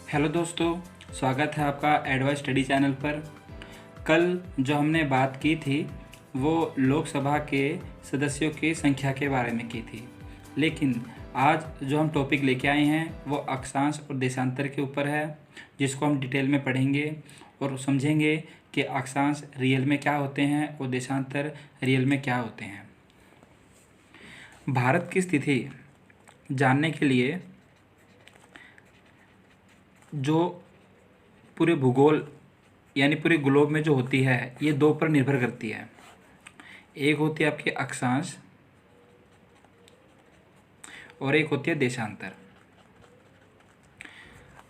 Hello दोस्तों, स्वागत है आपका एडवाइस स्टडी चैनल पर। कल जो हमने बात की थी वो लोकसभा के सदस्यों की संख्या के बारे में की थी, लेकिन आज जो हम टॉपिक लेके आए हैं वो अक्षांश और देशांतर के ऊपर है, जिसको हम डिटेल में पढ़ेंगे और समझेंगे कि अक्षांश रियल में क्या होते हैं और देशांतर रियल में क्या होते हैं। भारत की स्थिति जानने के लिए जो पूरे भूगोल यानी पूरे ग्लोब में जो होती है ये दो पर निर्भर करती है। एक होती है आपकी अक्षांश और एक होती है देशांतर।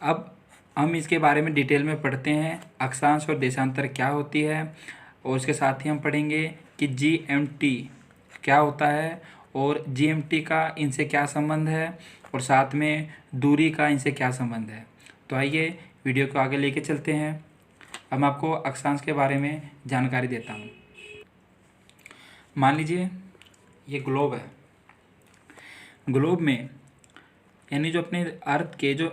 अब हम इसके बारे में डिटेल में पढ़ते हैं, अक्षांश और देशांतर क्या होती है, और उसके साथ ही हम पढ़ेंगे कि जीएमटी क्या होता है और जीएमटी का इनसे क्या संबंध है और साथ में दूरी का इनसे क्या संबंध है। तो आइए वीडियो को आगे लेके चलते हैं। अब मैं आपको अक्षांश के बारे में जानकारी देता हूँ। मान लीजिए ये ग्लोब है। ग्लोब में यानी जो अपने अर्थ के जो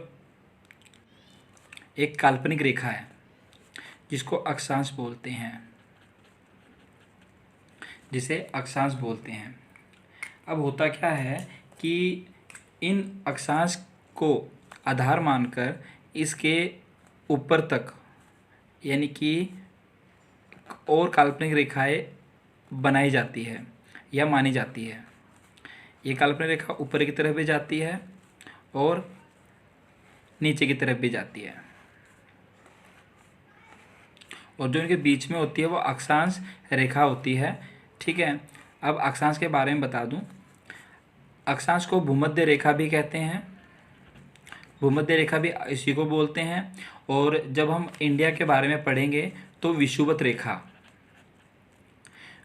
एक काल्पनिक रेखा है जिसको अक्षांश बोलते हैं, जिसे अक्षांश बोलते हैं। अब होता क्या है कि इन अक्षांश को आधार मानकर इसके ऊपर तक यानी कि और काल्पनिक रेखाएं बनाई जाती है या मानी जाती है। ये काल्पनिक रेखा ऊपर की तरफ भी जाती है और नीचे की तरफ भी जाती है, और जो इनके बीच में होती है वो अक्षांश रेखा होती है। ठीक है, अब अक्षांश के बारे में बता दूं। अक्षांश को भूमध्य रेखा भी कहते हैं, भूमध्य रेखा भी इसी को बोलते हैं, और जब हम इंडिया के बारे में पढ़ेंगे तो विषुवत रेखा,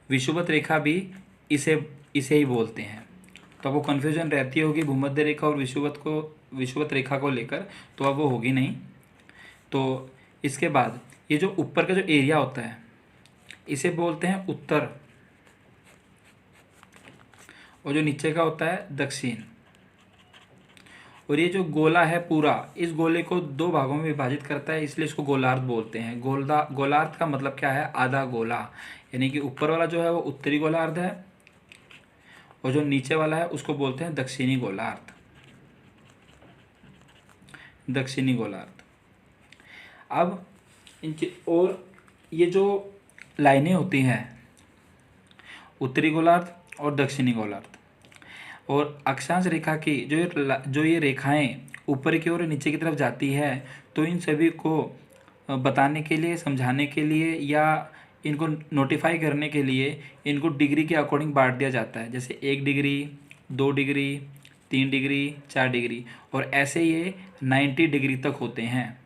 विषुवत रेखा भी इसे ही बोलते हैं। तो अब वो कन्फ्यूजन रहती होगी भूमध्य रेखा और विषुवत रेखा को लेकर, तो अब वो होगी नहीं। तो इसके बाद ये जो ऊपर का जो एरिया होता है इसे बोलते हैं उत्तर, और जो नीचे का होता है दक्षिण। और ये जो गोला है पूरा, इस गोले को दो भागों में विभाजित करता है, इसलिए इसको गोलार्ध बोलते हैं। गोलार्ध का मतलब क्या है? आधा गोला। यानी कि ऊपर वाला जो है वो उत्तरी गोलार्ध है और जो नीचे वाला है उसको बोलते हैं दक्षिणी गोलार्ध, दक्षिणी गोलार्ध। अब इनके और ये जो लाइनें होती हैं उत्तरी गोलार्ध और दक्षिणी गोलार्ध, और अक्षांश रेखा की जो ये रेखाएं ऊपर की ओर नीचे की तरफ जाती है, तो इन सभी को बताने के लिए, समझाने के लिए या इनको नोटिफाई करने के लिए इनको डिग्री के अकॉर्डिंग बांट दिया जाता है। जैसे 1 डिग्री, 2 डिग्री, 3 डिग्री, 4 डिग्री, और ऐसे ये 90 डिग्री तक होते हैं।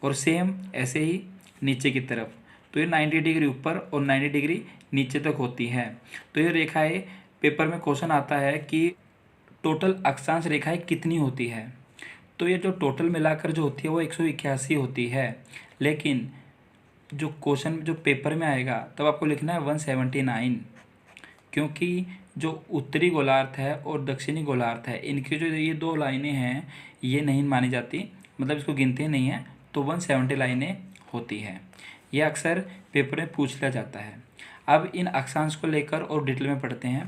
और सेम ऐसे ही नीचे की तरफ, तो ये 90 डिग्री ऊपर और 90 डिग्री नीचे तक होती हैं। तो ये रेखाएं, पेपर में क्वेश्चन आता है कि टोटल अक्षांश रेखाएं कितनी होती है, तो ये जो टोटल मिलाकर जो होती है वो 181 होती है। लेकिन जो क्वेश्चन जो पेपर में आएगा तब आपको लिखना है 179, क्योंकि जो उत्तरी गोलार्ध है और दक्षिणी गोलार्ध है इनकी जो ये दो लाइनें हैं ये नहीं मानी जाती, मतलब इसको गिनते नहीं हैं, तो 170 लाइनें होती हैं। ये अक्सर पेपर में पूछ लिया जाता है। अब इन अक्षांश को लेकर और डिटेल में पढ़ते हैं।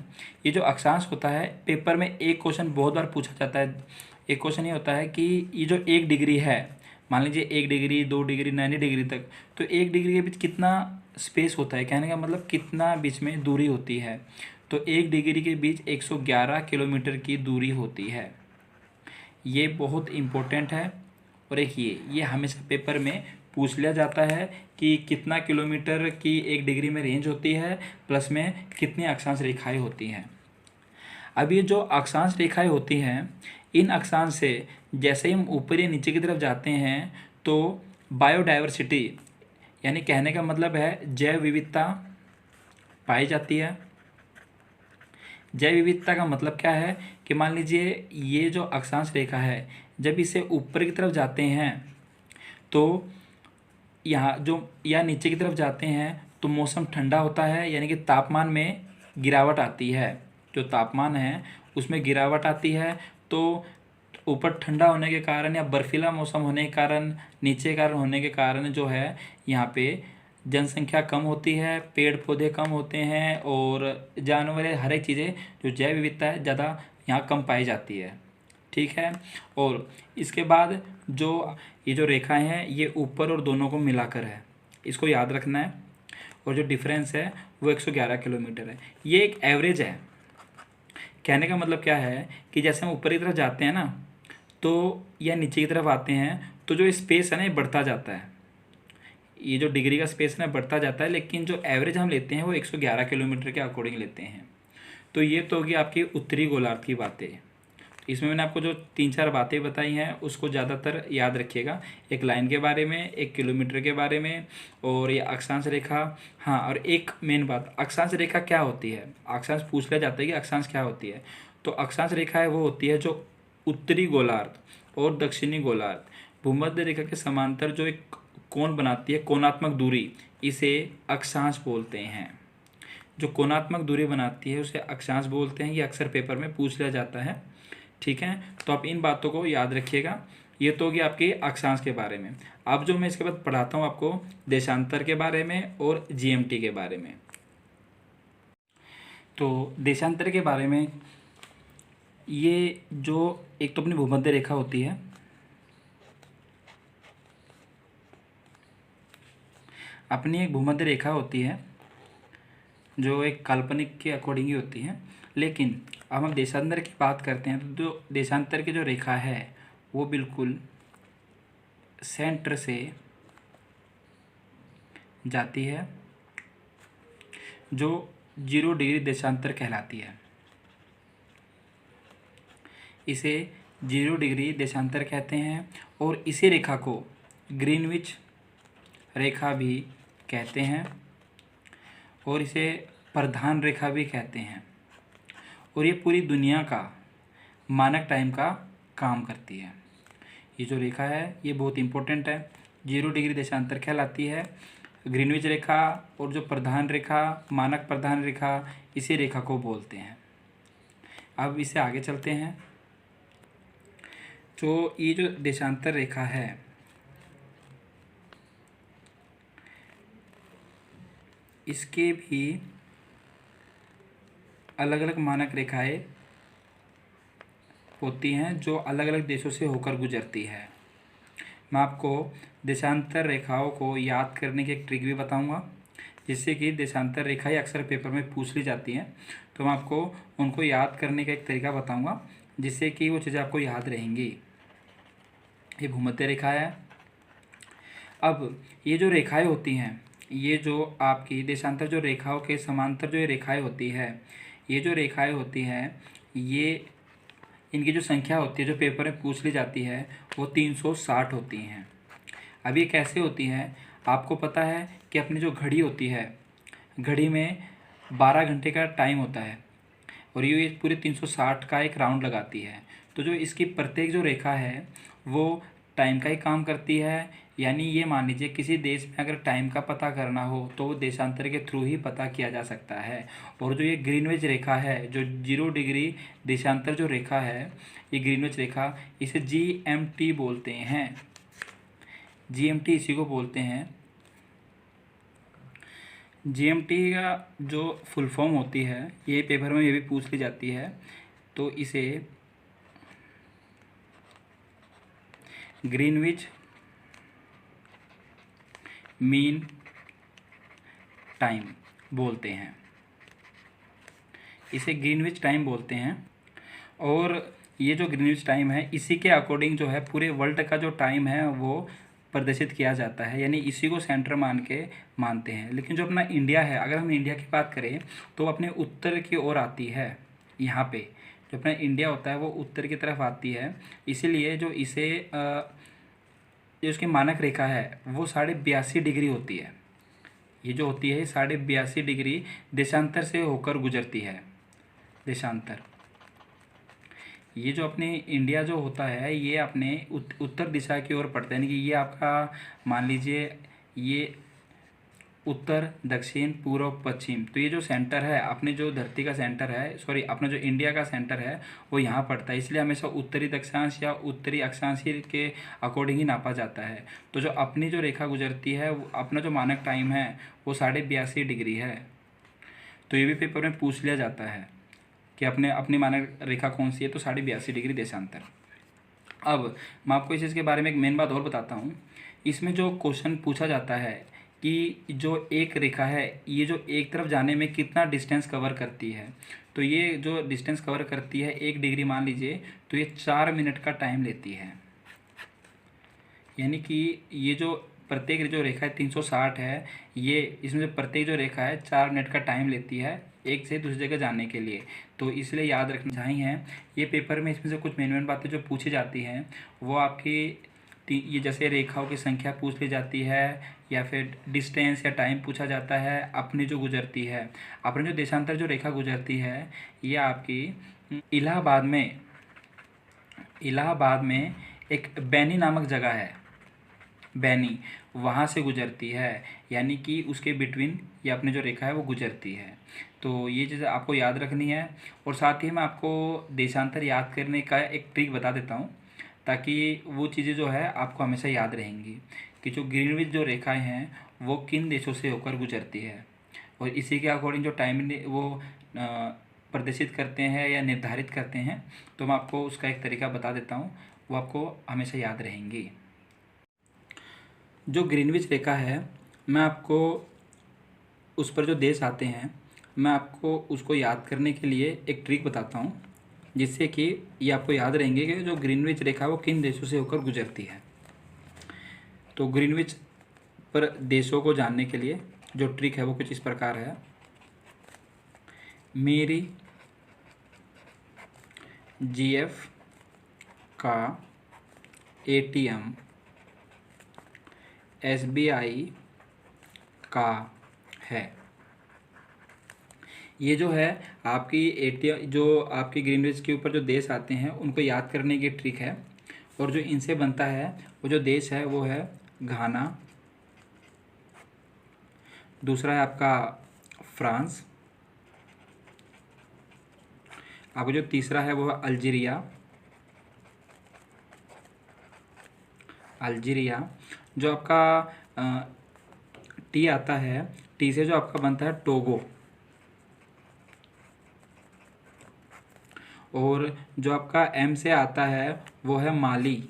ये जो अक्षांश होता है, पेपर में एक क्वेश्चन बहुत बार पूछा जाता है। एक क्वेश्चन ये होता है कि ये जो 1 डिग्री है, मान लीजिए 1 डिग्री, 2 डिग्री, 90 डिग्री तक, तो 1 डिग्री के बीच कितना स्पेस होता है, कहने का मतलब कितना बीच में दूरी होती है। तो 1 डिग्री के बीच 111 किलोमीटर की दूरी होती है। ये बहुत इम्पोर्टेंट है। और एक ये हमेशा पेपर में पूछ लिया जाता है कि कितना किलोमीटर की 1 डिग्री में रेंज होती है, प्लस में कितनी अक्षांश रेखाएं होती हैं। अब ये जो अक्षांश रेखाएं होती हैं, इन अक्षांश से जैसे ही हम ऊपर या नीचे की तरफ जाते हैं तो बायोडाइवर्सिटी यानी कहने का मतलब है जैव विविधता पाई जाती है। जैव विविधता का मतलब क्या है कि मान लीजिए ये जो अक्षांश रेखा है, जब इसे ऊपर की तरफ जाते हैं तो यहाँ जो या नीचे की तरफ जाते हैं तो मौसम ठंडा होता है, यानी कि तापमान में गिरावट आती है। जो तापमान है उसमें गिरावट आती है, तो ऊपर ठंडा होने के कारण या बर्फीला मौसम होने के कारण, नीचे कारण होने के कारण जो है यहाँ पे जनसंख्या कम होती है, पेड़ पौधे कम होते हैं और जानवर हर एक चीज़ें जो जैव विविधता है ज़्यादा यहाँ कम पाई जाती है। ठीक है। और इसके बाद जो ये जो रेखाएं हैं ये ऊपर और दोनों को मिलाकर है, इसको याद रखना है। और जो डिफरेंस है वो 111 किलोमीटर है। ये एक एवरेज है। कहने का मतलब क्या है कि जैसे हम ऊपर की तरफ जाते हैं ना तो या नीचे की तरफ आते हैं तो जो स्पेस है ना ये बढ़ता जाता है, ये जो डिग्री का स्पेस है ना बढ़ता जाता है, लेकिन जो एवरेज हम लेते हैं वो 111 किलोमीटर के अकॉर्डिंग लेते हैं। तो ये तो होगी आपकी उत्तरी गोलार्ध की बातें। इसमें मैंने आपको जो 3-4 बातें बताई हैं उसको ज़्यादातर याद रखिएगा, एक लाइन के बारे में, एक किलोमीटर के बारे में, और ये अक्षांश रेखा। हाँ, और एक मेन बात, अक्षांश रेखा क्या होती है, अक्षांश पूछ लिया जाता है कि अक्षांश क्या होती है। तो अक्षांश रेखा है वो होती है जो उत्तरी गोलार्ध और दक्षिणी गोलार्ध भूमध्य रेखा के समांतर जो एक कोण बनाती है, कोणात्मक दूरी, इसे अक्षांश बोलते हैं। जो कोणात्मक दूरी बनाती है उसे अक्षांश बोलते हैं। ये अक्सर पेपर में पूछ लिया जाता है। ठीक है, तो आप इन बातों को याद रखिएगा। ये तो होगी आपके अक्षांश के बारे में। अब जो मैं इसके बाद पढ़ाता हूँ आपको देशांतर के बारे में और जीएमटी के बारे में। तो देशांतर के बारे में, ये जो एक तो अपनी भूमध्य रेखा होती है, अपनी एक भूमध्य रेखा होती है जो एक काल्पनिक के अकॉर्डिंग ही होती है। लेकिन अब हम देशांतर की बात करते हैं तो जो देशांतर की जो रेखा है वो बिल्कुल सेंटर से जाती है, जो 0 डिग्री देशांतर कहलाती है। इसे 0 डिग्री देशांतर कहते हैं और इसी रेखा को ग्रीनविच रेखा भी कहते हैं और इसे प्रधान रेखा भी कहते हैं। और ये पूरी दुनिया का मानक टाइम का काम करती है। ये जो रेखा है ये बहुत इंपॉर्टेंट है, 0 डिग्री देशांतर कहलाती है, ग्रीनविच रेखा। और जो प्रधान रेखा, मानक प्रधान रेखा, इसी रेखा को बोलते हैं। अब इससे आगे चलते हैं। तो ये जो देशांतर रेखा है इसके भी अलग अलग मानक रेखाएं होती हैं जो अलग अलग देशों से होकर गुजरती है। मैं आपको देशांतर रेखाओं को याद करने की एक ट्रिक भी बताऊंगा, जिससे कि देशांतर रेखाएं अक्सर पेपर में पूछ ली जाती हैं। तो मैं आपको उनको याद करने का एक तरीका बताऊंगा जिससे कि वो चीज़ें आपको याद रहेंगी। ये भूमध्य रेखा है। अब ये जो रेखाएं होती हैं, ये जो आपकी देशांतर जो रेखाओं के समांतर जो ये रेखाएं होती है, ये जो रेखाएं होती हैं, ये इनकी जो संख्या होती है जो पेपर में पूछ ली जाती है वो 360 होती हैं। अब ये कैसे होती हैं, आपको पता है कि अपनी जो घड़ी होती है, घड़ी में 12 घंटे का टाइम होता है और ये पूरे 360 का एक राउंड लगाती है। तो जो इसकी प्रत्येक जो रेखा है वो टाइम का ही काम करती है। यानी ये मान लीजिए किसी देश में अगर टाइम का पता करना हो तो वो देशांतर के थ्रू ही पता किया जा सकता है। और जो ये ग्रीनविच रेखा है, जो 0 डिग्री देशांतर जो रेखा है, ये ग्रीनविच रेखा, इसे GMT बोलते हैं। GMT इसी को बोलते हैं। GMT का जो फुल फॉर्म होती है, ये पेपर में ये भी पूछ ली जाती है, तो इसे ग्रीनविच मीन टाइम बोलते हैं। इसे ग्रीनविच टाइम बोलते हैं। और ये जो ग्रीनविच टाइम है इसी के अकॉर्डिंग जो है पूरे वर्ल्ड का जो टाइम है वो प्रदर्शित किया जाता है, यानी इसी को सेंटर मानते हैं। लेकिन जो अपना इंडिया है, अगर हम इंडिया की बात करें तो अपने उत्तर की ओर आती है। यहाँ पे जो अपना इंडिया होता है वो उत्तर की तरफ आती है, इसीलिए जो इसे जो उसकी मानक रेखा है वो 82.5 डिग्री होती है। ये जो होती है 82.5 डिग्री देशांतर से होकर गुजरती है। देशांतर, ये जो अपने इंडिया जो होता है ये अपने उत्तर दिशा की ओर पड़ता है, यानी कि ये आपका मान लीजिए ये उत्तर, दक्षिण, पूर्व, पश्चिम। तो ये जो सेंटर है, अपने जो धरती का सेंटर है, सॉरी अपना जो इंडिया का सेंटर है वो यहाँ पड़ता है, इसलिए हमेशा उत्तरी दक्षांश या उत्तरी अक्षांश के अकॉर्डिंग ही नापा जाता है। तो जो अपनी जो रेखा गुजरती है, अपना जो मानक टाइम है वो 82.5 डिग्री है। तो ये भी पेपर में पूछ लिया जाता है कि अपनी मानक रेखा कौन सी है, तो 82.5 डिग्री देशांतर। अब मैं आपको इस चीज़ के बारे में एक मेन बात और बताता हूँ। इसमें जो क्वेश्चन पूछा जाता है कि जो एक रेखा है ये जो एक तरफ जाने में कितना डिस्टेंस कवर करती है, तो ये जो डिस्टेंस कवर करती है 1 डिग्री मान लीजिए, तो ये 4 मिनट का टाइम लेती है। यानी कि ये जो प्रत्येक जो रेखा है 360 है, ये इसमें जो प्रत्येक जो रेखा है 4 मिनट का टाइम लेती है एक से दूसरी जगह जाने के लिए। तो इसलिए याद रखनी चाहिए ये पेपर में। इसमें से कुछ मेन बातें जो पूछी जाती हैं वो आपकी ये जैसे रेखाओं की संख्या पूछ ली जाती है, या फिर डिस्टेंस या टाइम पूछा जाता है। अपनी जो गुजरती है, अपनी जो देशांतर जो रेखा गुजरती है, ये आपकी इलाहाबाद में एक बैनी नामक जगह है, बैनी, वहाँ से गुजरती है। यानी कि उसके बिटवीन ये अपनी जो रेखा है वो गुजरती है। तो ये चीज़ आपको याद रखनी है। और साथ ही मैं आपको देशांतर याद करने का एक ट्रिक बता देता हूँ, ताकि वो चीज़ें जो है आपको हमेशा याद रहेंगी कि जो ग्रीनविच जो रेखाएं हैं वो किन देशों से होकर गुजरती है, और इसी के अकॉर्डिंग जो टाइम वो प्रदर्शित करते हैं या निर्धारित करते हैं। तो मैं आपको उसका एक तरीका बता देता हूँ, वो आपको हमेशा याद रहेंगी। जो ग्रीनविच रेखा है, मैं आपको उस पर जो देश आते हैं, मैं आपको उसको याद करने के लिए एक ट्रिक बताता हूँ, जिससे कि ये आपको याद रहेंगे कि जो ग्रीनविच रेखा है वो किन देशों से होकर गुजरती है। तो ग्रीनविच पर देशों को जानने के लिए जो ट्रिक है वो कुछ इस प्रकार है। मेरी जीएफ का एटीएम एसबीआई का है। ये जो है आपकी एटीएम, जो आपकी ग्रीनविच के ऊपर जो देश आते हैं उनको याद करने की ट्रिक है। और जो इनसे बनता है वो जो देश है वो है घाना, दूसरा है आपका फ्रांस, आपका जो तीसरा है वो है अल्जीरिया। जो आपका टी आता है, टी से जो आपका बनता है टोगो, और जो आपका एम से आता है वो है माली,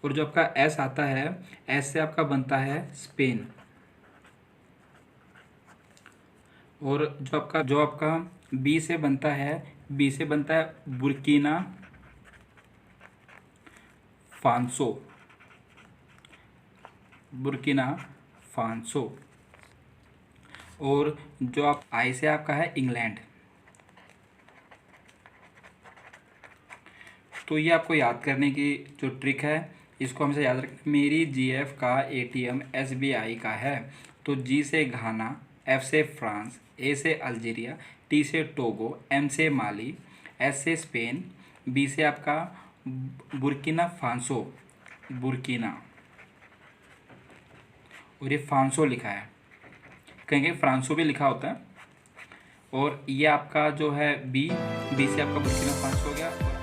और जो आपका एस आता है, एस से आपका बनता है स्पेन, और जो आपका बी से बनता है, बी से बनता है बुर्किना फांसो, और जो आप आई से आपका है इंग्लैंड। तो ये आपको याद करने की जो ट्रिक है, इसको हमेशा याद रखें। मेरी जीएफ का एटीएम एसबीआई का है। तो जी से घाना, एफ से फ्रांस, ए से अल्जीरिया, टी से टोगो, एम से माली, एस से स्पेन, बी से आपका बुर्किना फांसो, और ये फांसो लिखा है, कहीं फ्रांसो भी लिखा होता है। और ये आपका जो है बी से आपका बुर्किना फांसो हो गया।